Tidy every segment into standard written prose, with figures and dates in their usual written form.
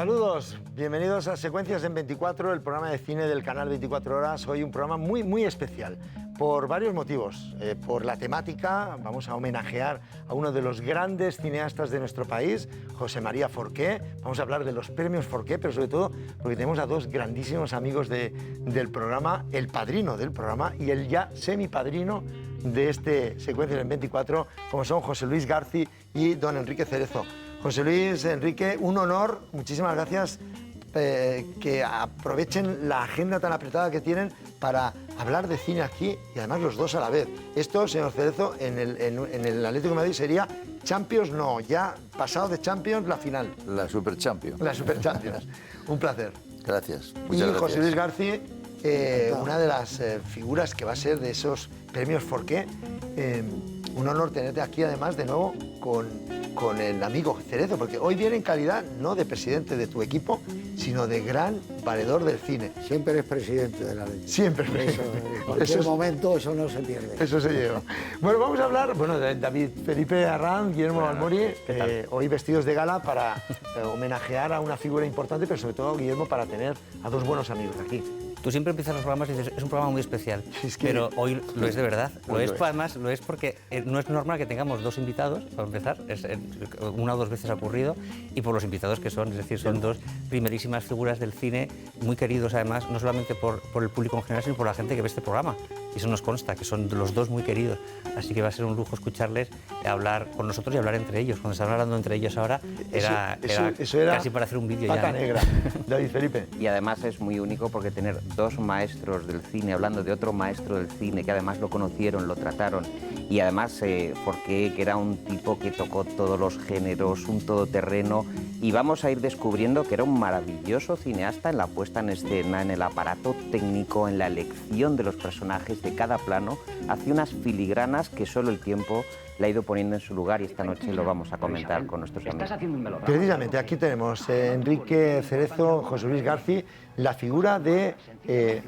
Saludos, bienvenidos a Secuencias en 24, el programa de cine del canal 24 Horas. Hoy un programa muy especial, por varios motivos. Por la temática, vamos a homenajear a uno de los grandes cineastas de nuestro país, José María Forqué. Vamos a hablar de los premios Forqué, pero sobre todo porque tenemos a dos grandísimos amigos del programa, el padrino del programa y el ya semipadrino de este Secuencias en 24, como son José Luis Garci y don Enrique Cerezo. José Luis, Enrique, un honor, muchísimas gracias, que aprovechen la agenda tan apretada que tienen para hablar de cine aquí y además los dos a la vez. Esto, señor Cerezo, en el Atlético de Madrid sería Champions, no, ya pasado de Champions, la final. La Super Champions. La Super Champions. Un placer. Gracias. Muchas gracias. José Luis Garci, una de las figuras que va a ser de esos premios Forqué. Un honor tenerte aquí además de nuevo con el amigo Cerezo, porque hoy viene en calidad no de presidente de tu equipo, sino de gran valedor del cine. Siempre eres presidente de la ley. Siempre es presidente. En cualquier momento eso no se pierde. Eso se lleva. Bueno, vamos a hablar de David Felipe Arranz, Guillermo Balmori, hoy vestidos de gala para homenajear a una figura importante, pero sobre todo, Guillermo, para tener a dos buenos amigos aquí. Tú siempre empiezas los programas y dices, es un programa muy especial, es que pero hoy lo es de verdad. Además, lo es porque no es normal que tengamos dos invitados, para empezar, una o dos veces ha ocurrido, y por los invitados que son, es decir, son dos primerísimas figuras del cine, muy queridos además, no solamente por el público en general, sino por la gente que ve este programa. Y eso nos consta, que son los dos muy queridos. Así que va a ser un lujo escucharles, hablar con nosotros y hablar entre ellos. Cuando estaban hablando entre ellos ahora, era casi para hacer un vídeo ya. Pata negra, David Felipe. Y además es muy único porque tener dos maestros del cine, hablando de otro maestro del cine, que además lo conocieron, lo trataron, y además Forqué, que era un tipo que tocó todos los géneros, un todoterreno, y vamos a ir descubriendo que era un maravilloso cineasta en la puesta en escena, en el aparato técnico, en la elección de los personajes, de cada plano, hacía unas filigranas que solo el tiempo le ha ido poniendo en su lugar, y esta noche lo vamos a comentar con nuestros amigos. Precisamente, aquí tenemos Enrique Cerezo, José Luis Garci, la figura de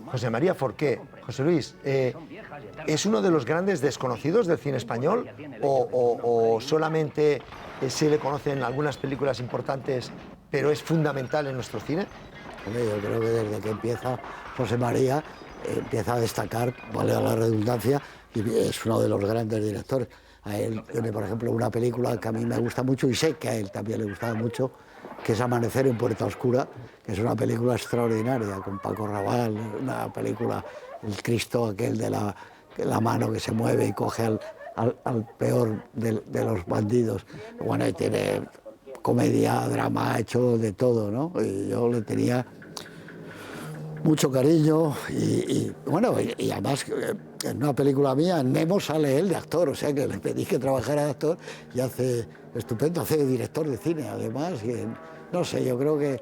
José María Forqué. José Luis, ¿es uno de los grandes desconocidos del cine español o solamente se le conoce en algunas películas importantes, pero es fundamental en nuestro cine? Hombre, yo creo que desde que empieza José María, empieza a destacar, vale la redundancia, y es uno de los grandes directores. A él tiene, por ejemplo, una película que a mí me gusta mucho y sé que a él también le gustaba mucho, que es Amanecer en Puerta Oscura, que es una película extraordinaria, con Paco Rabanne, una película, el Cristo aquel de la mano que se mueve y coge al peor de los bandidos. Bueno, y tiene comedia, drama, ha hecho de todo, ¿no? Y yo le tenía mucho cariño y además en una película mía, en Nemo, sale él de actor, o sea que le pedí que trabajara de actor y hace estupendo, hace de director de cine además, y no sé, yo creo que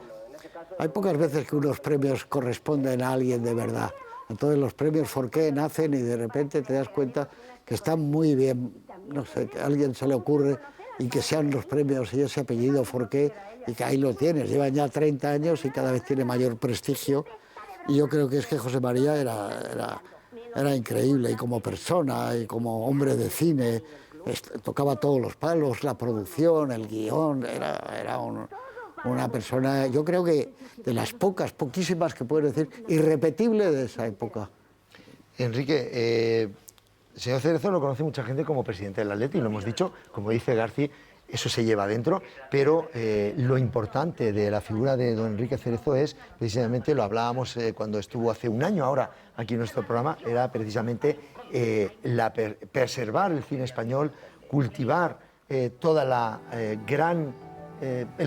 hay pocas veces que unos premios corresponden a alguien de verdad. Entonces los premios Forqué nacen y de repente te das cuenta que están muy bien, no sé, que a alguien se le ocurre y que sean los premios y ese apellido Forqué, y que ahí lo tienes, llevan ya 30 años y cada vez tiene mayor prestigio. Y yo creo que es que José María era increíble, y como persona, y como hombre de cine, tocaba todos los palos, la producción, el guión, era una persona, yo creo que de las poquísimas que puedo decir, irrepetible de esa época. Enrique, señor Cerezo lo conoce mucha gente como presidente del Atleti, lo hemos dicho, como dice Garci, eso se lleva adentro, pero lo importante de la figura de don Enrique Cerezo es, precisamente, lo hablábamos cuando estuvo hace un año ahora aquí en nuestro programa, era precisamente preservar el cine español, cultivar toda el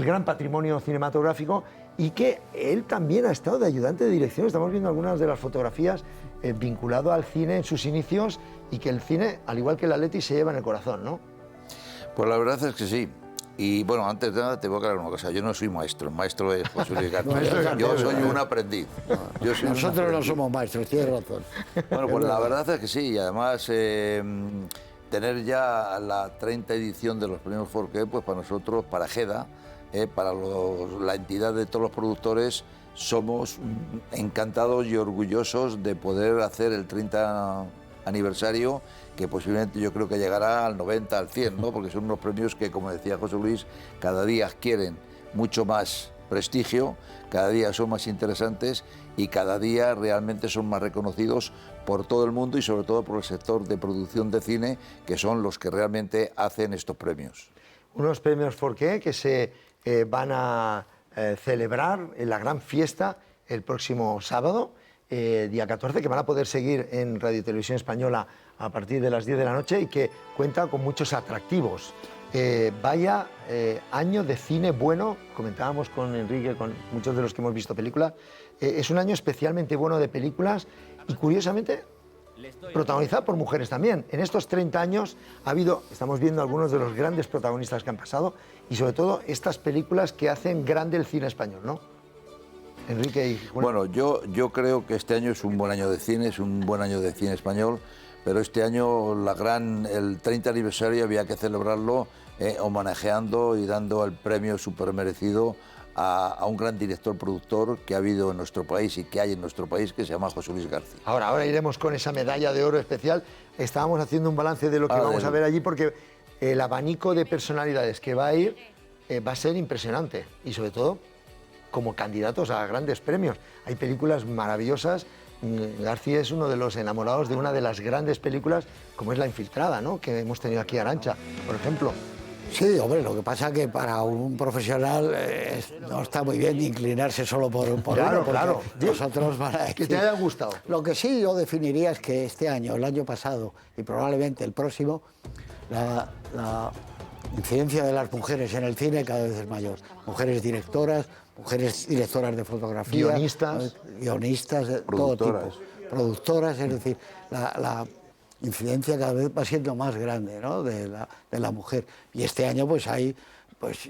gran patrimonio cinematográfico, y que él también ha estado de ayudante de dirección. Estamos viendo algunas de las fotografías vinculado al cine en sus inicios, y que el cine, al igual que el Atleti, se lleva en el corazón, ¿no? Pues la verdad es que sí. Y bueno, antes de nada te voy a aclarar una cosa. Yo no soy maestro, el maestro es José Luis Garci. Yo soy un aprendiz. Nosotros no somos maestros, tienes razón. Bueno, pues la verdad es que sí. Y además, tener ya la 30 edición de los premios Forqué, pues para nosotros, para GEDA, para la entidad de todos los productores, somos encantados y orgullosos de poder hacer el 30 aniversario, que posiblemente yo creo que llegará al 90, al 100, ¿no? Porque son unos premios que, como decía José Luis, cada día adquieren mucho más prestigio, cada día son más interesantes y cada día realmente son más reconocidos por todo el mundo y sobre todo por el sector de producción de cine, que son los que realmente hacen estos premios. Unos premios Forqué que se van a celebrar en la gran fiesta el próximo sábado, día 14, que van a poder seguir en Radio y Televisión Española a partir de las 10 de la noche y que cuenta con muchos atractivos. Vaya año de cine bueno, comentábamos con Enrique, con muchos de los que hemos visto películas, es un año especialmente bueno de películas y curiosamente protagonizado por mujeres también. En estos 30 años ha habido, estamos viendo algunos de los grandes protagonistas que han pasado y sobre todo estas películas que hacen grande el cine español, ¿no? Enrique y Juan. Bueno, yo creo que este año es un buen año de cine, es un buen año de cine español, pero este año el 30 aniversario había que celebrarlo homenajeando y dando el premio súper merecido a un gran director productor que ha habido en nuestro país y que hay en nuestro país, que se llama José Luis García. Ahora iremos con esa medalla de oro especial. Estábamos haciendo un balance de lo que vamos a ver allí porque el abanico de personalidades que va a ir va a ser impresionante y sobre todo como candidatos a grandes premios. Hay películas maravillosas. García es uno de los enamorados de una de las grandes películas como es La Infiltrada, ¿no? Que hemos tenido aquí Arantxa, por ejemplo. Sí, hombre, lo que pasa es que para un profesional no está muy bien inclinarse solo por Claro, uno, claro. Vosotros van a decir... Que te haya gustado. Lo que sí yo definiría es que este año, el año pasado y probablemente el próximo, la incidencia de las mujeres en el cine cada vez es mayor. Mujeres directoras de fotografía, guionistas de todo tipo, productoras, es decir, la incidencia cada vez va siendo más grande, ¿no? de la mujer. Y este año pues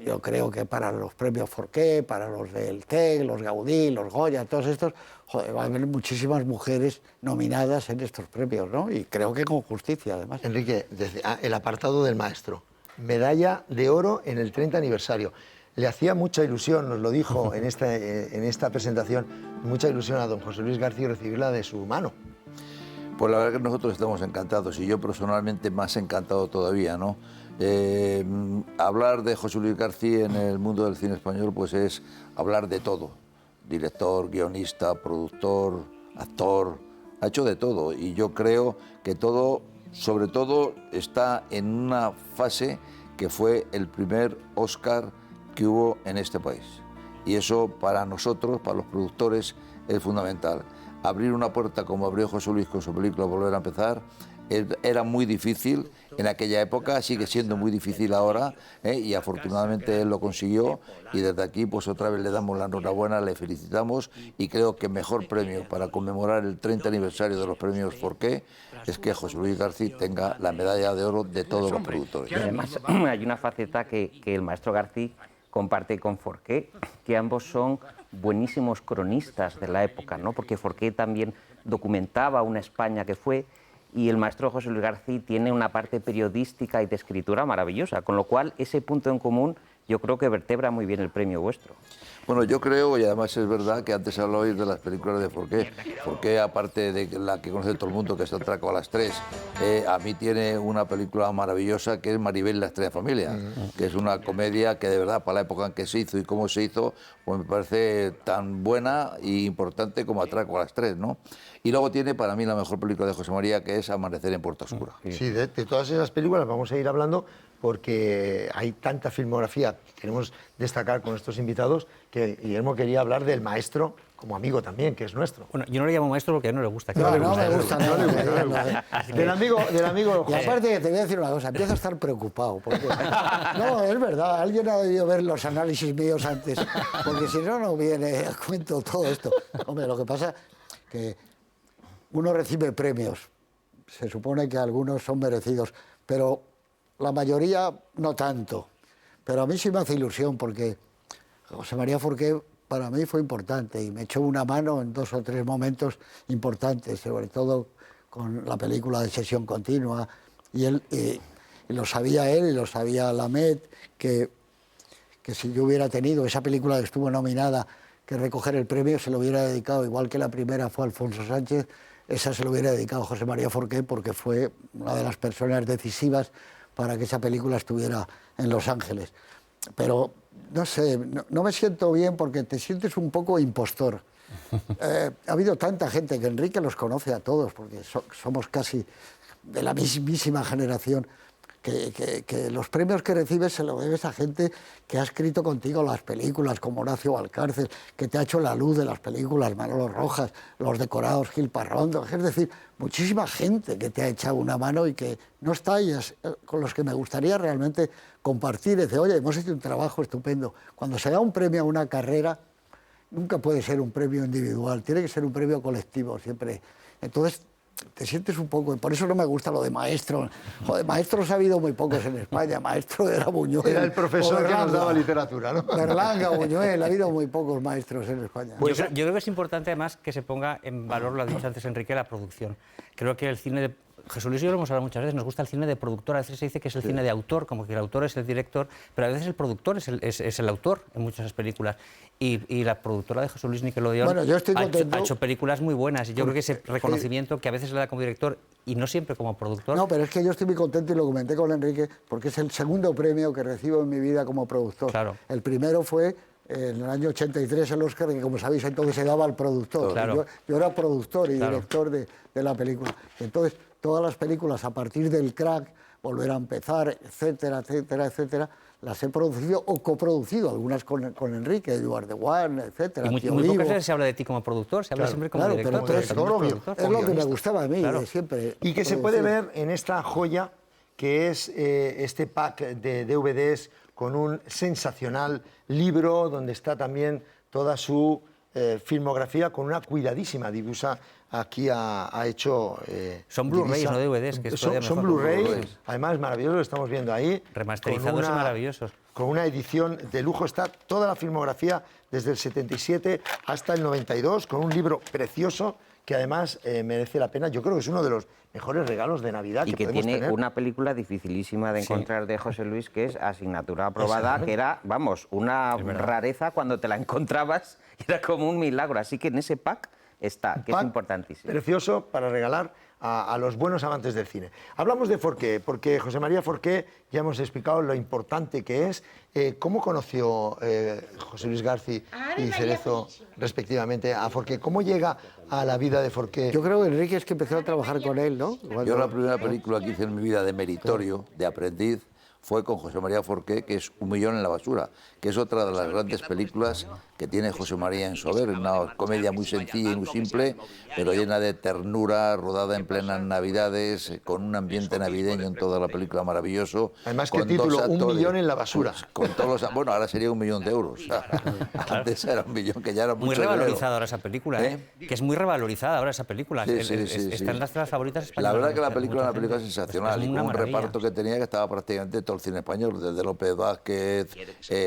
yo creo que para los premios Forqué, para los del TEC, los Gaudí, los Goya, todos estos, joder, va a haber muchísimas mujeres nominadas en estos premios, ¿no? Y creo que con justicia, además. Enrique, desde el apartado del maestro, medalla de oro en el 30 aniversario. Le hacía mucha ilusión, nos lo dijo en esta presentación, mucha ilusión a don José Luis García recibirla de su mano. Pues la verdad que nosotros estamos encantados y yo personalmente más encantado todavía, ¿no? Hablar de José Luis García en el mundo del cine español pues es hablar de todo. Director, guionista, productor, actor, ha hecho de todo y yo creo que todo, sobre todo, está en una fase que fue el primer Oscar que hubo en este país. Y eso para nosotros, para los productores, es fundamental. Abrir una puerta como abrió José Luis con su película Volver a empezar era muy difícil en aquella época, sigue siendo muy difícil ahora, y afortunadamente él lo consiguió y desde aquí pues otra vez le damos la enhorabuena, le felicitamos y creo que mejor premio para conmemorar el 30 aniversario de los premios Forqué es que José Luis García tenga la medalla de oro de todos los productores. Y además hay una faceta que el maestro García comparte con Forqué, que ambos son buenísimos cronistas de la época, ¿no? Porque Forqué también documentaba una España que fue, y el maestro José Luis García tiene una parte periodística y de escritura maravillosa, con lo cual ese punto en común yo creo que vertebra muy bien el premio vuestro. Bueno, yo creo, y además es verdad, que antes hablabais de las películas de Forqué. Forqué, aparte de la que conoce todo el mundo, que es Atraco a las 3, a mí tiene una película maravillosa que es Maribel, la estrella familia, que es una comedia que de verdad, para la época en que se hizo y cómo se hizo, pues me parece tan buena e importante como Atraco a las 3, ¿no? Y luego tiene para mí la mejor película de José María, que es Amanecer en Puerta Oscura. Sí, de todas esas películas vamos a ir hablando porque hay tanta filmografía que queremos destacar con estos invitados que Guillermo quería hablar del maestro como amigo también, que es nuestro. Bueno, yo no le llamo maestro porque a él no le gusta. No me gusta. Del amigo. Y aparte, te voy a decir una cosa, empiezo a estar preocupado. Porque, no, es verdad, alguien ha debido ver los análisis míos antes, porque si no, no viene a cuento todo esto. Hombre, lo que pasa que uno recibe premios, se supone que algunos son merecidos, pero la mayoría no tanto. Pero a mí sí me hace ilusión porque José María Forqué para mí fue importante y me echó una mano en 2 o 3 momentos importantes, sobre todo con la película de Sesión Continua. Y lo sabía él y lo sabía Lamet, que si yo hubiera tenido esa película que estuvo nominada que recoger el premio, se lo hubiera dedicado, igual que la primera fue Alfonso Sánchez, esa se lo hubiera dedicado a José María Forqué porque fue una de las personas decisivas para que esa película estuviera en Los Ángeles. Pero no sé, no me siento bien porque te sientes un poco impostor. Ha habido tanta gente que Enrique los conoce a todos, porque somos casi de la mismísima generación, que los premios que recibes se los debes a gente que ha escrito contigo las películas, como Horacio Valcárcel, que te ha hecho la luz de las películas, Manolo Rojas, los decorados Gil Parrondo, es decir, muchísima gente que te ha echado una mano y que no está y con los que me gustaría realmente compartir. Dice, oye, hemos hecho un trabajo estupendo. Cuando se da un premio a una carrera, nunca puede ser un premio individual, tiene que ser un premio colectivo siempre. Entonces, te sientes un poco, por eso no me gusta lo de maestro. Joder, maestros ha habido muy pocos en España, maestro era Buñuel. Era el profesor que nos daba literatura, ¿no? Berlanga, Buñuel, ha habido muy pocos maestros en España. Pues yo creo que es importante además que se ponga en valor, lo ha dicho antes Enrique, la producción. Creo que el cine de... Jesús Luis y yo lo hemos hablado muchas veces, nos gusta el cine de productor, a veces se dice que es el cine de autor, como que el autor es el director, pero a veces el productor es el autor en muchas películas. Y la productora de Jesús Luis Nickelodeon bueno, yo estoy ha hecho películas muy buenas, y yo creo que ese reconocimiento que a veces le da como director y no siempre como productor... No, pero es que yo estoy muy contento y lo comenté con Enrique, porque es el segundo premio que recibo en mi vida como productor. Claro. El primero fue en el año 83 el Oscar, que como sabéis entonces se daba al productor. Claro. Yo era productor y director de la película. Entonces, todas las películas a partir del Crack, Volver a empezar, etcétera, etcétera, etcétera, las he producido o coproducido, algunas con Enrique, Eduard de One, etcétera. Y muy pocas veces se habla de ti como productor, se habla siempre como director. Pero director, obvio. es lo que me gustaba a mí, de siempre. Y que se puede ver en esta joya que es este pack de DVDs con un sensacional libro donde está también toda su filmografía con una cuidadísima dibuja. Aquí ha hecho... son Blu-rays, no DVDs. Que son Blu-rays, además maravillosos, lo estamos viendo ahí. Remasterizados y maravillosos. Con una edición de lujo, está toda la filmografía desde el 77 hasta el 92, con un libro precioso que además merece la pena. Yo creo que es uno de los mejores regalos de Navidad y que que podemos tiene tener. una película dificilísima de encontrar de José Luis, que es Asignatura Aprobada, que era, vamos, una rareza cuando te la encontrabas, era como un milagro. Así que en ese pack está, que es importantísimo. Precioso para regalar a los buenos amantes del cine. Hablamos de Forqué, porque José María Forqué, ya hemos explicado lo importante que es. ¿Cómo conoció José Luis García y Cerezo, respectivamente, a Forqué? ¿Cómo llega a la vida de Forqué? Yo creo que Enrique es que empezó a trabajar con él, ¿no? Yo la primera película que hice en mi vida de meritorio, de aprendiz, fue con José María Forqué, que es Un millón en la basura, que es otra de las grandes películas que tiene José María en su haber. Una comedia muy sencilla y muy simple, pero llena de ternura, rodada en plenas Navidades, con un ambiente navideño en toda la película maravilloso. Además, que el título, Un millón en la basura. Con todos los, bueno, ahora sería 1.000.000 de euros. Antes era 1 millón, que ya era mucho muy dinero. revalorizada ahora esa película, que es muy revalorizada ahora esa película. Sí, está en las favoritas españolas. La verdad que la película es una película sensacional, es y con una un maravilla. reparto que tenía que estaba prácticamente todo el cine español, desde López Vázquez,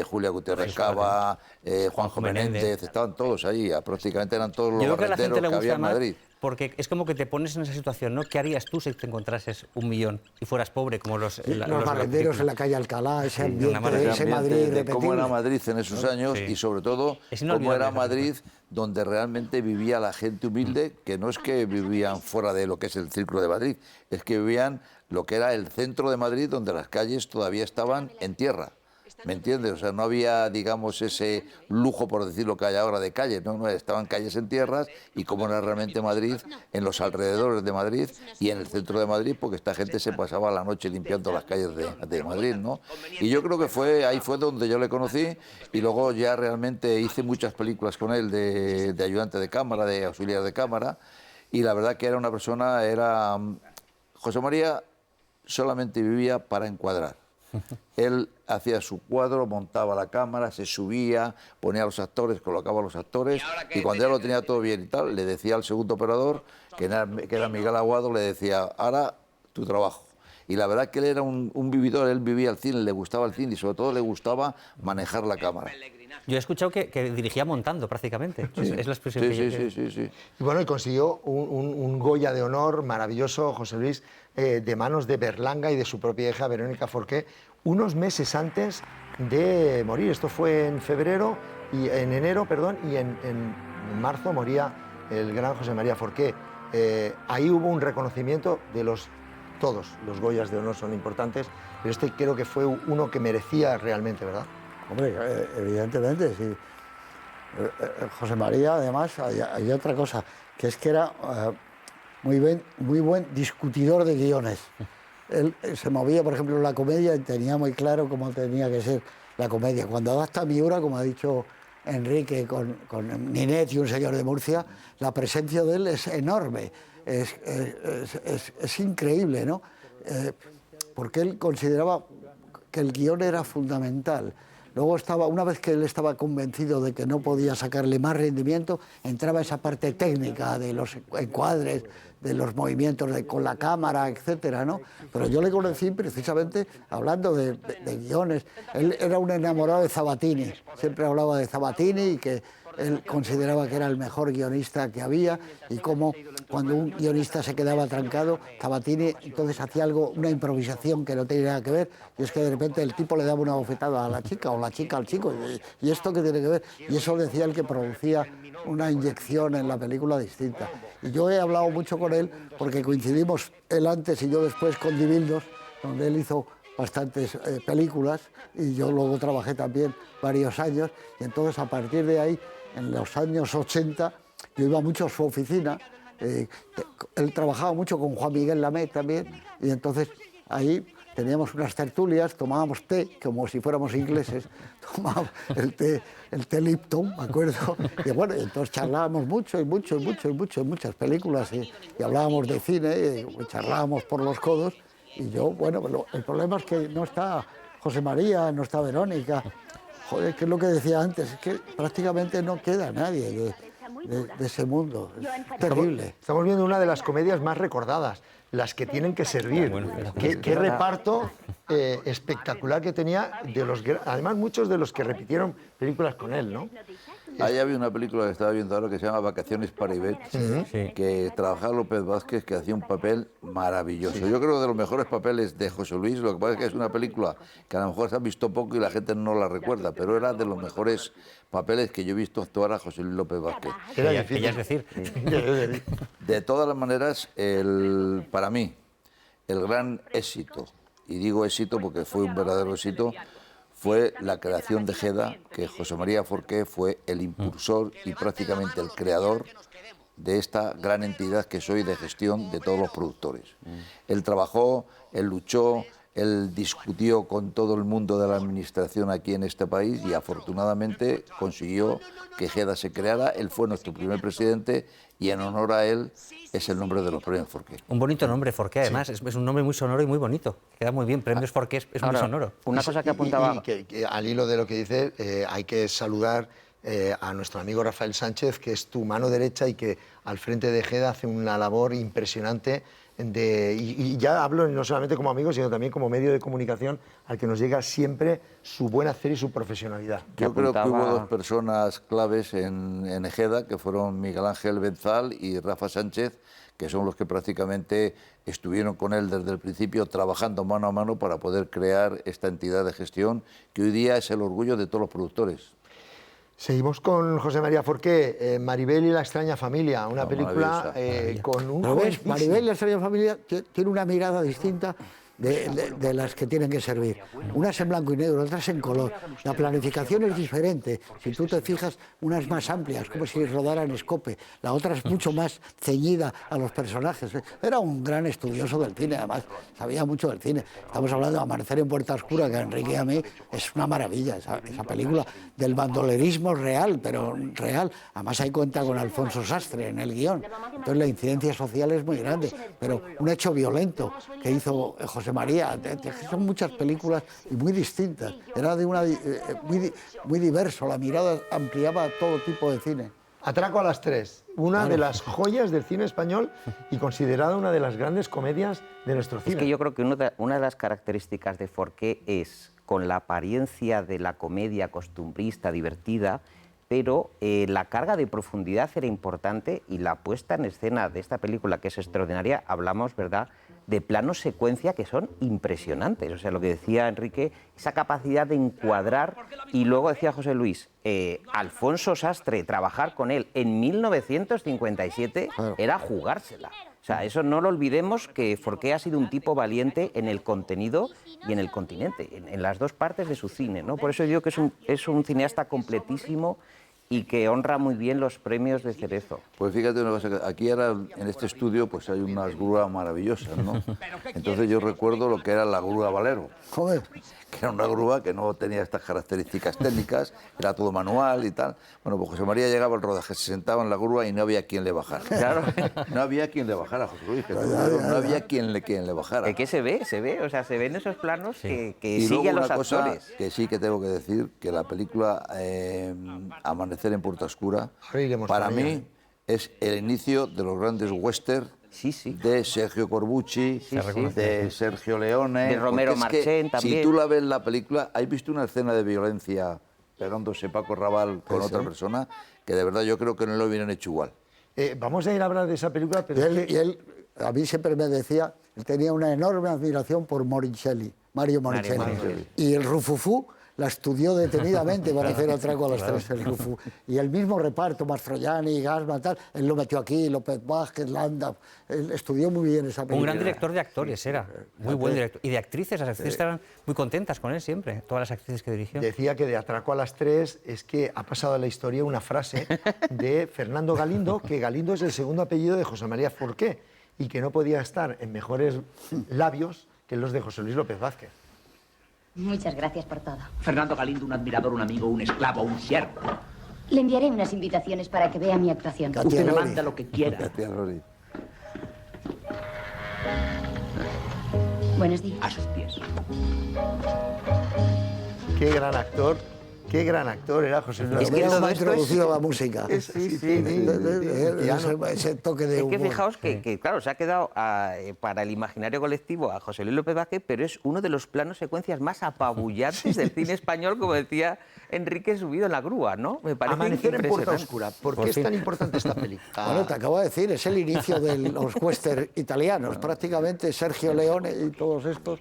Julia Gutiérrez Cava, Juanjo Menéndez, estaban todos ahí, prácticamente eran todos los Yo creo que a la gente barrenderos le que había gusta en más Madrid. porque es como que te pones en esa situación, ¿no? ¿Qué harías tú si te encontrases 1 millón y fueras pobre como los barrenderos en la calle Alcalá, ese ambiente, maravilla. ese Madrid de irrepetible. cómo era Madrid en esos años, y sobre todo Es cómo inolvidable era esa Madrid donde realmente vivía la gente humilde, que no es que vivían fuera de lo que es el Círculo de Madrid, es que vivían lo que era el centro de Madrid, donde las calles todavía estaban en tierra. ¿Me entiendes? O sea, no había, digamos, ese lujo, por decir lo que hay ahora, de calles, ¿no? Estaban calles en tierras, y cómo era realmente Madrid, en los alrededores de Madrid y en el centro de Madrid, porque esta gente se pasaba la noche limpiando las calles de Madrid, ¿no? Y yo creo que ahí fue donde yo le conocí, y luego ya realmente hice muchas películas con él de ayudante de cámara, de auxiliar de cámara, y la verdad que era una persona, José María solamente vivía para encuadrar. Él hacía su cuadro, montaba la cámara, se subía, ponía a los actores, colocaba a los actores, y cuando ya lo tenía todo bien y tal, le decía al segundo operador, que era Miguel Aguado, le decía, ahora tu trabajo. Y la verdad que él era un vividor, él vivía el cine, le gustaba el cine, y sobre todo le gustaba manejar la cámara. Yo he escuchado que dirigía montando prácticamente. Sí. Es la expresión Sí. Y bueno, y consiguió un Goya de honor maravilloso, José Luis, de manos de Berlanga y de su propia hija, Verónica Forqué, unos meses antes de morir. Esto fue en enero, y en marzo moría el gran José María Forqué. Ahí hubo un reconocimiento de todos los Goyas de honor son importantes, pero este creo que fue uno que merecía realmente, ¿verdad? Hombre, evidentemente, sí. José María, además, hay otra cosa, que es que era muy buen discutidor de guiones. Él se movía, por ejemplo, en la comedia y tenía muy claro cómo tenía que ser la comedia. Cuando adapta Miura, como ha dicho Enrique, con Ninet y Un señor de Murcia, la presencia de él es enorme, es increíble, ¿no? Porque él consideraba que el guión era fundamental. Luego una vez que él estaba convencido de que no podía sacarle más rendimiento, entraba esa parte técnica de los encuadres, de los movimientos con la cámara, etcétera, ¿no? Pero yo le conocí precisamente hablando de guiones. Él era un enamorado de Sabatini, siempre hablaba de Sabatini y que él consideraba que era el mejor guionista que había y cómo cuando un guionista se quedaba trancado, Sabatini entonces hacía algo, una improvisación que no tenía nada que ver, y es que de repente el tipo le daba una bofetada a la chica o la chica al chico, y esto qué tiene que ver, y eso decía el que producía una inyección en la película distinta. Y yo he hablado mucho con él porque coincidimos él antes y yo después con Divildos, donde él hizo bastantes películas y yo luego trabajé también varios años, y entonces a partir de ahí, en los años 80, yo iba mucho a su oficina, él trabajaba mucho con Juan Miguel Lamet también, y entonces ahí teníamos unas tertulias, tomábamos té, como si fuéramos ingleses, tomábamos el té Lipton, me acuerdo, y bueno, entonces charlábamos mucho, en muchas películas, y hablábamos de cine, y charlábamos por los codos, y yo, bueno, el problema es que no está José María, no está Verónica. Joder, que es lo que decía antes, es que prácticamente no queda nadie de ese mundo. Es terrible. Estamos viendo una de las comedias más recordadas, las que tienen que servir. Qué reparto espectacular que tenía, además muchos de los que repitieron películas con él, ¿no? Ahí había una película que estaba viendo ahora que se llama Vacaciones para Ivette, que trabajaba López Vázquez, que hacía un papel maravilloso. Yo creo que de los mejores papeles de José Luis, lo que pasa es que es una película que a lo mejor se ha visto poco y la gente no la recuerda, pero era de los mejores papeles que yo he visto actuar a José Luis López Vázquez. Era difícil. Es decir. De todas las maneras, para mí, el gran éxito, y digo éxito porque fue un verdadero éxito, fue la creación de Geda, que José María Forqué fue el impulsor y prácticamente el creador de esta gran entidad que soy de gestión de todos los productores. Él trabajó, él luchó, él discutió con todo el mundo de la administración aquí en este país y afortunadamente consiguió que Geda se creara. Él fue nuestro primer presidente y en honor a él es el nombre de los premios Forqué. Un bonito nombre, Forqué, además. Sí. Es un nombre muy sonoro y muy bonito. Queda muy bien. Premios Forqué es muy sonoro. Una cosa que apuntaba... Que al hilo de lo que dice, hay que saludar a nuestro amigo Rafael Sánchez, que es tu mano derecha y que al frente de Geda hace una labor impresionante. Y ya hablo no solamente como amigo, sino también como medio de comunicación al que nos llega siempre su buen hacer y su profesionalidad. Yo creo que hubo dos personas claves en Geda, que fueron Miguel Ángel Benzal y Rafa Sánchez, que son los que prácticamente estuvieron con él desde el principio trabajando mano a mano para poder crear esta entidad de gestión que hoy día es el orgullo de todos los productores. Seguimos con José María Forqué, Maribel y la extraña familia, una película con un... ¿Pero ves? Maribel y la extraña familia tiene una mirada distinta de las que tienen que servir. Unas en blanco y negro, otras en color. La planificación es diferente. Si tú te fijas, una es más amplia, es como si rodara en escope. La otra es mucho más ceñida a los personajes. Era un gran estudioso del cine, además. Sabía mucho del cine. Estamos hablando de Amanecer en Puerta Oscura, que a Enrique y a mí es una maravilla. Esa película del bandolerismo real, pero real. Además, ahí cuenta con Alfonso Sastre en el guión. Entonces, la incidencia social es muy grande. Pero un hecho violento que hizo José María, son muchas películas y muy distintas. Era de muy diverso, la mirada ampliaba todo tipo de cine. Atraco a las tres, una de las joyas del cine español y considerada una de las grandes comedias de nuestro cine. Es que yo creo que una de las características de Forqué es, con la apariencia de la comedia costumbrista, divertida, pero la carga de profundidad era importante y la puesta en escena de esta película, que es extraordinaria, hablamos, ¿verdad?, de planos secuencia que son impresionantes. O sea, lo que decía Enrique, esa capacidad de encuadrar, y luego decía José Luis, Alfonso Sastre, trabajar con él en 1957 era jugársela. O sea, eso no lo olvidemos, que Forqué ha sido un tipo valiente en el contenido y en el continente, en las dos partes de su cine, ¿no? Por eso digo que es un cineasta completísimo y que honra muy bien los premios de Cerezo. Pues fíjate una cosa, aquí ahora en este estudio pues hay unas grúas maravillosas, ¿no? Entonces yo recuerdo lo que era la grúa Valero. Joder. Que era una grúa que no tenía estas características técnicas, era todo manual y tal. Bueno, pues José María llegaba al rodaje, se sentaba en la grúa y no había quien le bajara. Claro. No había quien le bajara, José Luis, no había quien le bajara. Que se ve, o sea, se ven esos planos que y sigue a luego los una cosa actores. que sí que tengo que decir, que la película Amanecer en Puerta Oscura, para mí es el inicio de los grandes westerns. Sí, sí. De Sergio Corbucci, de Sergio Leone. De Romero Marchén también. Si tú la ves en la película, ¿has visto una escena de violencia pegándose Paco Raval con otra persona? Que de verdad yo creo que no lo hubieran hecho igual. Vamos a ir a hablar de esa película, pero... Y él, a mí siempre me decía, él tenía una enorme admiración por Mario Monicelli. Y el Rufufú la estudió detenidamente para hacer Atraco a las 3, el Rufú. Y el mismo reparto, Mastroianni, Gassman, tal, él lo metió aquí, López Vázquez, Landa, él estudió muy bien esa película. Un gran director de actores era, muy buen director. Y de actrices, las actrices estaban muy contentas con él siempre, todas las actrices que dirigió. Decía que de Atraco a las 3 es que ha pasado a la historia una frase de Fernando Galindo, que Galindo es el segundo apellido de José María Forqué, y que no podía estar en mejores labios que los de José Luis López Vázquez. Muchas gracias por todo. Fernando Galindo, un admirador, un amigo, un esclavo, un siervo. Le enviaré unas invitaciones para que vea mi actuación. Usted me manda lo que quiera. Gracias, Lori. Buenos días. A sus pies. Qué gran actor era José Luis Es López que Vázquez. me ha introducido la música. Ese toque de Es que humor. fijaos que, claro, se ha quedado para el imaginario colectivo a José Luis López Vázquez, pero es uno de los planos secuencias más apabullantes del cine español, como decía Enrique, subido en la grúa, ¿no? Me parece Amanecer en Puerta impresionante. Oscura. ¿Por qué es tan importante esta película? Bueno, te acabo de decir, es el inicio de los western italianos. Prácticamente Sergio Leone y todos estos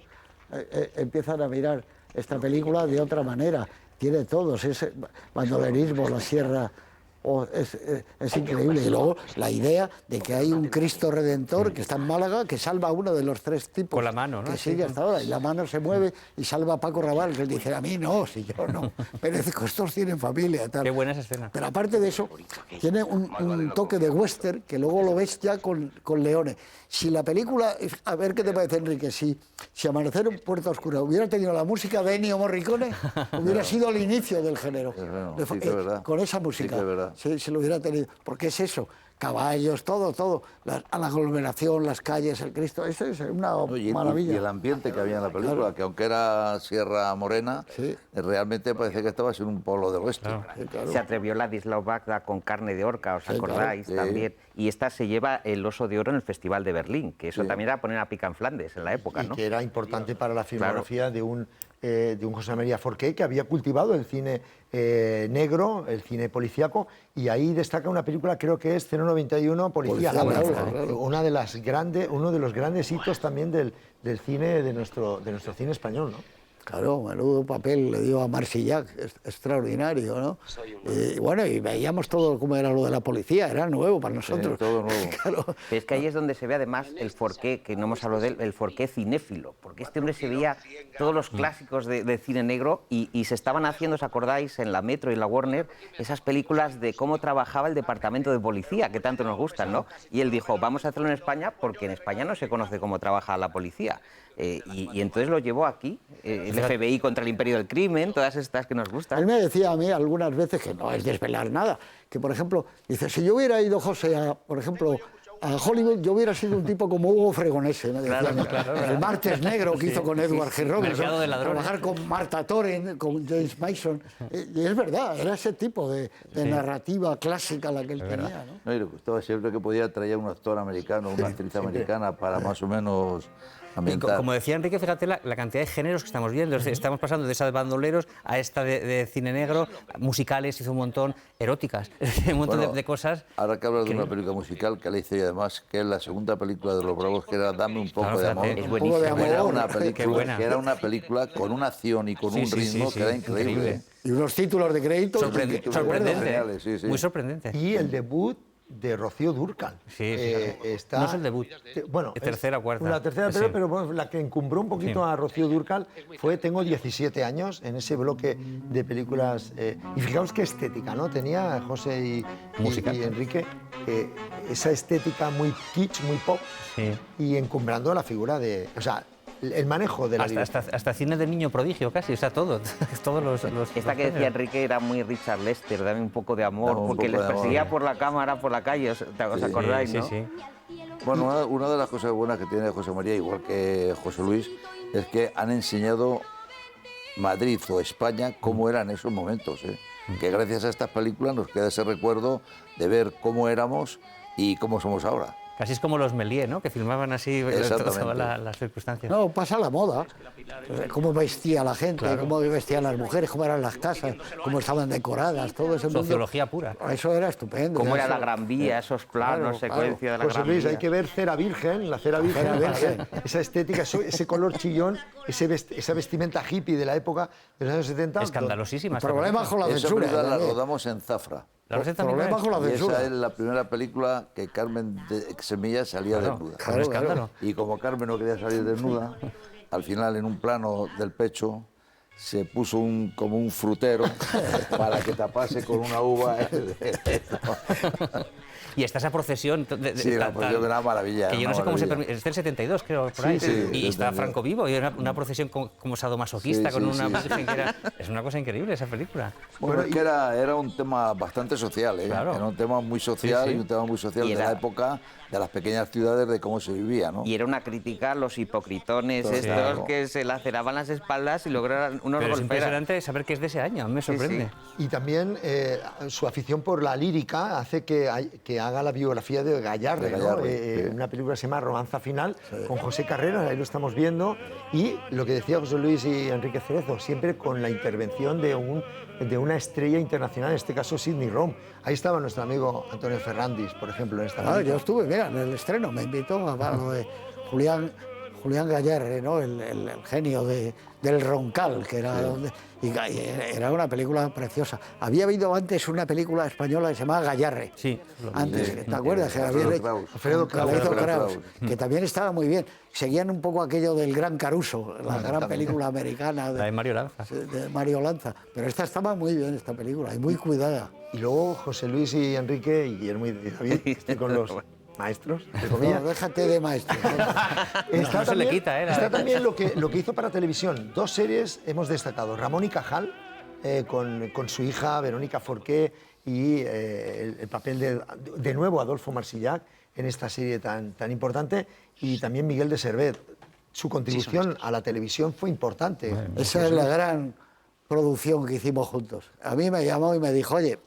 empiezan a mirar esta película de otra manera. Tiene todos, ese bandolerismo, la sierra, es increíble. Y luego la idea de que hay un Cristo Redentor que está en Málaga, que salva a uno de los tres tipos. Con la mano, ¿no? Que sigue hasta ahora, y la mano se mueve y salva a Paco Raval, que él dice, a mí no, si yo no. Pero es que estos tienen familia. Tal. Qué buena esa escena. Pero aparte de eso, tiene un toque de western que luego lo ves ya con Leone. Si la película, a ver qué te parece, Enrique, si Amanecer en Puerta Oscura hubiera tenido la música de Ennio Morricone, hubiera sido el inicio del género. Sí, que es verdad. Con esa música. Sí, que es verdad. Si lo hubiera tenido. Porque es eso, caballos, todo. A la aglomeración, las calles, el Cristo, eso es una maravilla. Y el ambiente que había en la película, que aunque era Sierra Morena, realmente parecía que estaba en un pueblo del oeste. Claro. Se atrevió Ladislao Bagda con Carne de Orca, ¿os acordáis? claro. También. Y esta se lleva el Oso de Oro en el Festival de Berlín, que eso también era poner a pica en Flandes en la época, Y ¿no? que era importante para la filmografía de un José María Forqué que había cultivado el cine negro, el cine policíaco, y ahí destaca una película, creo que es 091, Policía. Claro. Uno de los grandes hitos también del cine de nuestro cine español, ¿no? Claro, menudo papel le dio a Marsillac, extraordinario, ¿no? Y bueno, y veíamos todo cómo era lo de la policía, era nuevo para nosotros. todo nuevo. Claro. Pero es que ahí es donde se ve además el Forqué, que no hemos hablado de él, el Forqué cinéfilo, porque este hombre se veía todos los clásicos de cine negro y se estaban haciendo, ¿os acordáis?, en la Metro y en la Warner, esas películas de cómo trabajaba el departamento de policía, que tanto nos gustan, ¿no? Y él dijo, vamos a hacerlo en España porque en España no se conoce cómo trabaja la policía. Y entonces lo llevó aquí, el FBI contra el imperio del crimen, todas estas que nos gustan. Él me decía a mí algunas veces, que no es desvelar nada, que por ejemplo, dice, si yo hubiera ido, José, por ejemplo, a Hollywood, yo hubiera sido un tipo como Hugo Fregonese, me decía, el Martes Negro que hizo con Edward G. Robinson, trabajar con Martha Toren, con James Mason, y es verdad, era ese tipo de narrativa clásica la que él tenía, ¿no? No, y le gustaba siempre que podía traer un actor americano, una actriz americana para más o menos ambiental. Como decía Enrique, fíjate la cantidad de géneros que estamos viendo. Estamos pasando de esa de bandoleros a esta de cine negro, musicales, hizo un montón, eróticas, un montón de cosas. Ahora que hablas de una película musical que le hice yo además, que es la segunda película de Los Bravos, que era Dame un poco de amor. Es buenísimo. Era una película con una acción y con un ritmo que era increíble. Y unos títulos de crédito. Sorprendente. Muy sorprendente. Y el debut de Rocío Dúrcal. Sí. No es el debut. Bueno, tercera o cuarta. La tercera, pero bueno, la que encumbró un poquito a Rocío Dúrcal fue Tengo 17 años, en ese bloque de películas. Y fijaos qué estética, ¿no? Tenía José y Enrique esa estética muy kitsch, muy pop, y encumbrando la figura de... O sea, el manejo de la hasta cine de niño prodigio casi, o sea, todos los Esta que decía Enrique era muy Richard Lester, Dame un poco de amor, porque les perseguía por la cámara, por la calle, ¿os acordáis, no? Sí. Bueno, una de las cosas buenas que tiene José María, igual que José Luis, es que han enseñado Madrid o España cómo eran esos momentos, que gracias a estas películas nos queda ese recuerdo de ver cómo éramos y cómo somos ahora. Casi es como los Méliès, ¿no? Que filmaban así todas las circunstancias. No, pasa la moda. Cómo vestía la gente, cómo vestían las mujeres, cómo eran las casas, cómo estaban decoradas, todo ese mundo. Sociología pura. Eso era estupendo. Cómo era la Gran Vía, esos planos, secuencia de la José Gran Luis, Vía. hay que ver Cera Virgen, la Cera Virgen. Esa estética, ese color chillón, esa vestimenta hippie de la época de los años 70. Escandalosísima. Problemas con la Esa censura. película la rodamos en Zafra. Problemas con la Y censura. esa es la primera película que Carmen de Semilla salía desnuda. Claro, escándalo. Y como Carmen no quería salir desnuda, al final en un plano del pecho se puso como un frutero para que tapase con una uva. Y está esa procesión. Sí, la procesión era una maravilla. Que yo no sé cómo se permite. Es del 72, creo, por ahí. Sí, y está Franco vivo, y una procesión como sadomasoquista, con una virgen que era... Es una cosa increíble esa película. Bueno, es que era un tema bastante social, Claro. Era un tema muy social y un tema muy social de la época de las pequeñas ciudades, de cómo se vivía, ¿no? Y era una crítica a los hipocritones Claro. estos que se laceraban las espaldas y lograron unos Pero es golperas. impresionante saber que es de ese año, a mí me sorprende. Y también su afición por la lírica hace que haga la biografía de Gayarre, ¿no? Una película que se llama Romanza Final, con José Carreras, ahí lo estamos viendo, y lo que decía José Luis y Enrique Cerezo, siempre con la intervención de una estrella internacional, en este caso Sidney Rome. Ahí estaba nuestro amigo Antonio Ferrandis, por ejemplo, en esta película. Yo estuve, mira, en el estreno, me invitó a lo de Julián Gayarre, ¿no? El genio del Roncal, que era y era una película preciosa. Había habido antes una película española que se llamaba Gayarre. Sí. Antes, ¿te acuerdas? Alfredo Kraus, que también estaba muy bien. Seguían un poco aquello del Gran Caruso, la gran película americana La de Mario Lanza. de Mario Lanza. Pero esta estaba muy bien, esta película, y muy cuidada. Y luego José Luis y Enrique y Guillermo y David, estoy con los maestros, entre comillas. No, déjate de maestro. Está No se le quita, Está también lo que hizo para televisión. 2 series hemos destacado. Ramón y Cajal, con su hija Verónica Forqué, y el papel de nuevo Adolfo Marsillac en esta serie tan importante, y también Miguel de Servet. Su contribución a la televisión fue importante. Esa es la gran producción que hicimos juntos. A mí me llamó y me dijo, oye,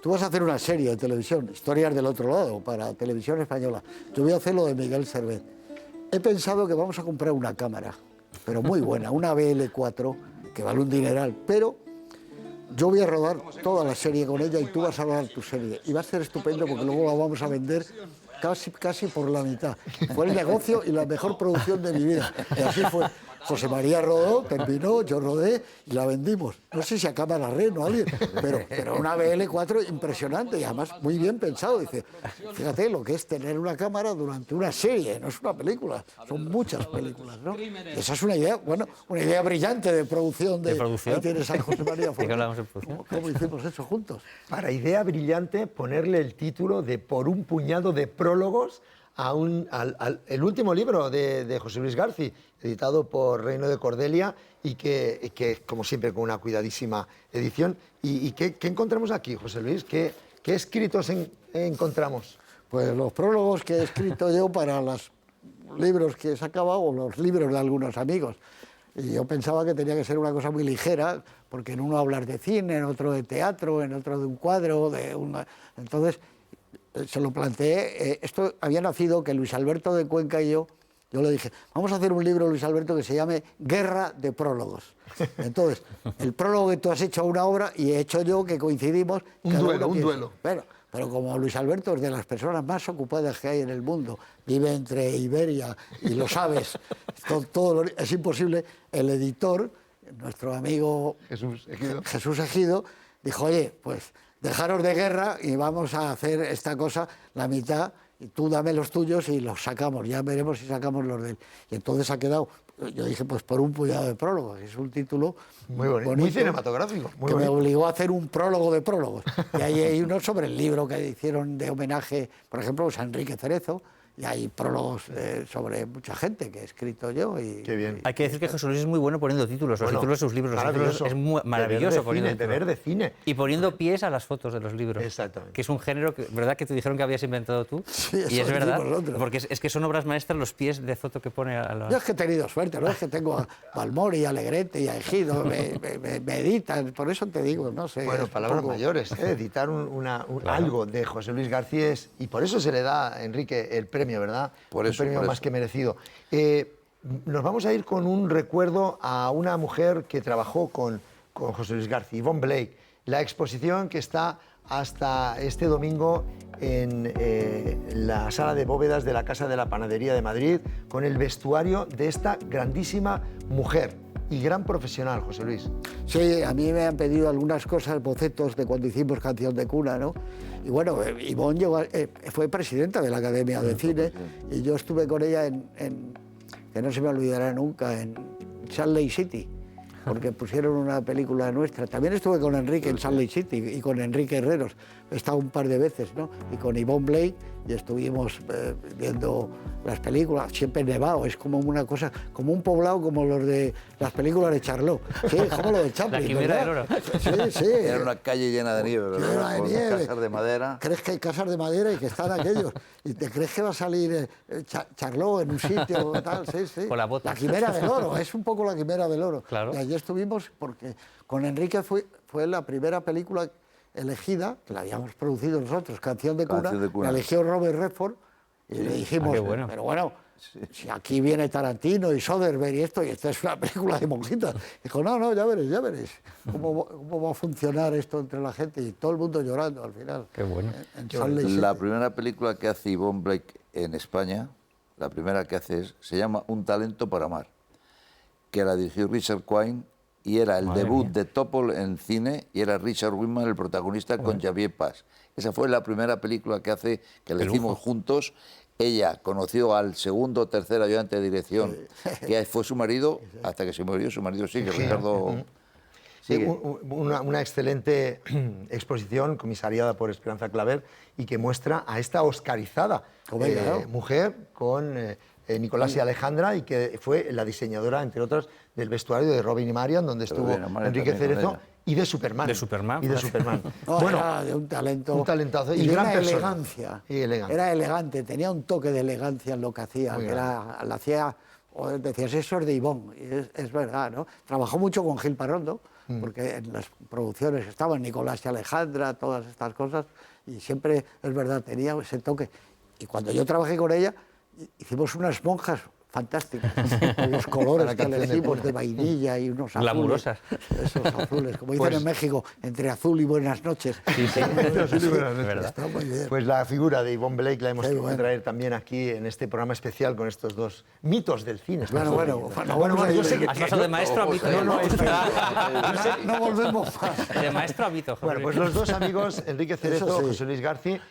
tú vas a hacer una serie de televisión, Historias del Otro Lado, para Televisión Española. Yo voy a hacer lo de Miguel Servet. He pensado que vamos a comprar una cámara, pero muy buena, una BL4, que vale un dineral, pero yo voy a rodar toda la serie con ella y tú vas a rodar tu serie. Y va a ser estupendo porque luego la vamos a vender casi por la mitad. Fue el negocio y la mejor producción de mi vida. Y así fue. José María rodó, terminó, yo rodé y la vendimos. No sé si a Cámara Red o alguien, pero una BL4 impresionante y además muy bien pensado. Dice, fíjate lo que es tener una cámara durante una serie, no es una película, son muchas películas, ¿no? Y esa es una idea, bueno, una idea brillante de producción. Ahí tienes a José María. ¿De qué hablamos de producción? ¿Cómo hicimos eso juntos? Para idea brillante ponerle el título de Por un puñado de prólogos el último libro de José Luis García, editado por Reino de Cordelia, y que como siempre, con una cuidadísima edición. ¿Y qué encontramos aquí, José Luis? ¿Qué escritos encontramos? Pues los prólogos que he escrito yo para los libros que he sacado, o los libros de algunos amigos. Y yo pensaba que tenía que ser una cosa muy ligera, porque en uno hablar de cine, en otro de teatro, en otro de un cuadro, Entonces se lo planteé. Esto había nacido que Luis Alberto de Cuenca y yo Yo le dije, vamos a hacer un libro, Luis Alberto, que se llame Guerra de Prólogos. Entonces, el prólogo que tú has hecho a una obra y he hecho yo, que coincidimos... Un duelo. Pero como Luis Alberto es de las personas más ocupadas que hay en el mundo, vive entre Iberia y lo sabes, es imposible, el editor, nuestro amigo Jesús Ejido, dijo, oye, pues dejaros de guerra y vamos a hacer esta cosa, la mitad, y tú dame los tuyos y los sacamos, ya veremos si sacamos los de él. Y entonces ha quedado, yo dije, pues por un puñado de prólogos, es un título muy bonito, muy cinematográfico. Muy que bonito. Me obligó a hacer un prólogo de prólogos. Y ahí hay uno sobre el libro que hicieron de homenaje, por ejemplo, a Enrique Cerezo, y hay prólogos sobre mucha gente que he escrito yo. Y, Qué bien. Hay que decir que José Luis es muy bueno poniendo títulos, los títulos de sus libros. Es maravilloso poniendo deber de cine. Y poniendo pies a las fotos de los libros. Exactamente. Que es un género, ¿verdad? Que te dijeron que habías inventado tú. Sí, y es verdad, nosotros. porque es que son obras maestras los pies de foto que pone a los... Yo es que he tenido suerte, no es que tengo a Balmori, a Alegrete y a Ejido, me editan, por eso te digo, no sé. Bueno, palabras mayores, editar algo de José Luis García y por eso se le da a Enrique el premio, ¿verdad? Por eso, un premio por más eso. que merecido. Nos vamos a ir con un recuerdo a una mujer que trabajó con José Luis García, Yvonne Blake. La exposición que está hasta este domingo en la sala de bóvedas de la Casa de la Panadería de Madrid, con el vestuario de esta grandísima mujer y gran profesional, José Luis. Sí, a mí me han pedido algunas cosas, bocetos de cuando hicimos Canción de Cuna, ¿no? Y bueno, Ivonne fue presidenta de la Academia de Cine y yo estuve con ella que no se me olvidará nunca, en Salt Lake City, porque pusieron una película nuestra. También estuve con Enrique en Salt Lake City y con Enrique Herreros, he estado un par de veces, ¿no? Y con Yvonne Blake y estuvimos viendo las películas, siempre nevado, es como una cosa, como un poblado como los de las películas de Charlot, sí, como lo de Chaplin, La Quimera del ¿verdad? Oro. Sí, sí. Era una calle llena de nieve, ¿verdad? Llena de Con nieve. casas de madera. Crees que hay casas de madera y que están aquellos. Y te crees que va a salir Charlot en un sitio tal, sí, sí. Con la bota. La Quimera del Oro, es un poco la Quimera del Oro. Claro. Y allí estuvimos porque con Enrique fue la primera película elegida, que la habíamos producido nosotros, Canción de Cuna, Canción de Cuna. la eligió Robert Redford, y le dijimos, qué bueno. pero bueno, si aquí viene Tarantino y Soderbergh y esta es una película de monjitas. Dijo, no, ya veréis cómo va a funcionar esto entre la gente, y todo el mundo llorando al final. Qué bueno. En Salt Lake La City. primera película que hace Yvonne Blake en España, la primera que hace se llama Un talento para amar, que la dirigió Richard Quine y era el debut de Topol en cine y era Richard Widmark el protagonista con Xavier Paz. Esa fue la primera película que hace, que le hicimos juntos. Ella conoció al segundo o tercer ayudante de dirección, que fue su marido, hasta que se murió, su marido sigue, Ricardo... sigue. Una excelente exposición comisariada por Esperanza Claver y que muestra a esta oscarizada mujer con Nicolás y Alejandra, y que fue la diseñadora, entre otras, del vestuario de Robin y Marian, donde estuvo Enrique Cerezo, y de Superman. De Superman. Y de Superman. No, bueno, era de un talento. un talentazo y de gran una persona. elegancia. Y elegante. Era elegante, tenía un toque de elegancia en lo que hacía. Muy Que la hacía, decías, eso es de Ivonne, y es verdad, ¿no? Trabajó mucho con Gil Parrondo, porque en las producciones estaban Nicolás y Alejandra, todas estas cosas, y siempre, es verdad, tenía ese toque. Y cuando yo trabajé con ella, hicimos unas monjas fantásticas, con los colores que elegimos de vainilla y unos azules. Glamurosas. Esos azules, como dicen en México, entre azul y buenas noches. Sí, sí. verdad. Está muy bien. Pues la figura de Yvonne Blake la hemos Qué tenido que bueno. traer también aquí en este programa especial con estos dos mitos del cine. Bueno, yo sé que Has pasado de maestro a mito. no volvemos más. De maestro a mito. Bueno, pues los dos amigos, Enrique Cerezo, Eso sí. José Luis García,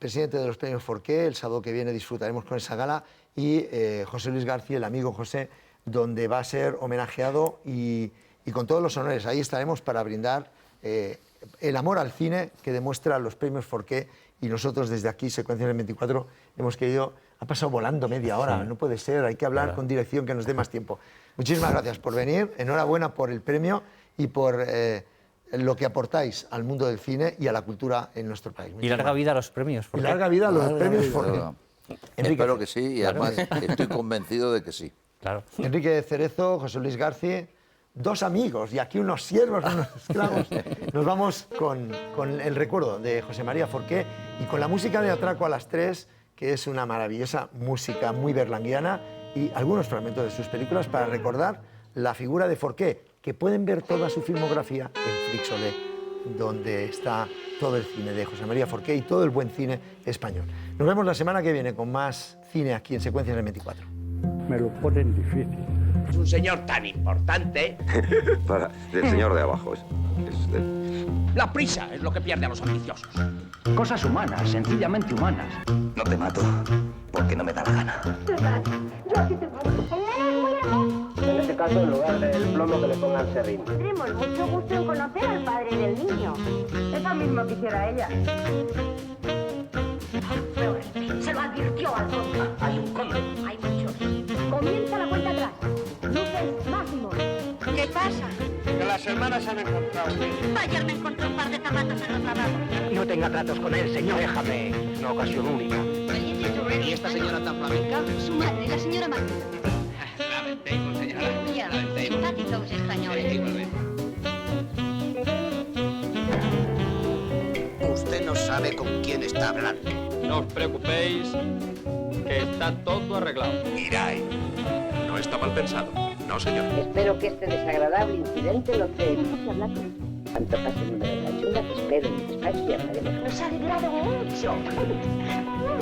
presidente de los premios Forqué, el sábado que viene disfrutaremos con esa gala, y José Luis García, el amigo José, donde va a ser homenajeado y con todos los honores. Ahí estaremos para brindar el amor al cine que demuestra los premios Forqué, y nosotros desde aquí, Secuencia del 24, hemos querido... Ha pasado volando media hora, no puede ser, hay que hablar con dirección que nos dé más tiempo. Muchísimas gracias por venir, enhorabuena por el premio y por lo que aportáis al mundo del cine y a la cultura en nuestro país. Y larga vida a los premios. Y Forqué. larga vida a los premios Forqué. Claro. Enrique, Espero que sí, y además estoy convencido de que sí. Claro. Enrique Cerezo, José Luis García, dos amigos y aquí unos siervos, unos esclavos. Nos vamos con el recuerdo de José María Forqué y con la música de Atraco a las 3, que es una maravillosa música muy berlanguiana y algunos fragmentos de sus películas para recordar la figura de Forqué, que pueden ver toda su filmografía en Flixolé, donde está todo el cine de José María Forqué y todo el buen cine español. Nos vemos la semana que viene con más cine aquí en Secuencias del 24. Me lo ponen difícil. Es un señor tan importante. Del señor de abajo. La prisa es lo que pierde a los ambiciosos. Cosas humanas, sencillamente humanas. No te mato porque no me da la gana. Yo aquí te mato. En este caso, en lugar del plomo que le pongan serrín. Tendremos mucho gusto en conocer al padre del niño. Eso mismo quisiera ella. Pero se lo advirtió al conde. Hay un conde. Hay muchos. Comienza la cuenta atrás. Luces máximos. ¿Qué pasa? Que las hermanas han encontrado. Ayer me encontré un par de zapatos en los lavabos. No tenga tratos con él, señor. Déjame. Una ocasión única. ¿Y esta señora tan flamenca? Su madre, la señora Marta. Lamentable, señora. Lamentable. Simpáticos españoles. Usted no sabe con quién está hablando. No os preocupéis, que está todo arreglado. Mirai, no está mal pensado. No, señor. Espero que este desagradable incidente no te empiece a hablar. Cuanto pase el número de la chunga, te espero en mi despacho y hablaremos. Nos ha alegrado mucho.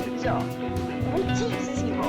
Mucho. Muchísimo.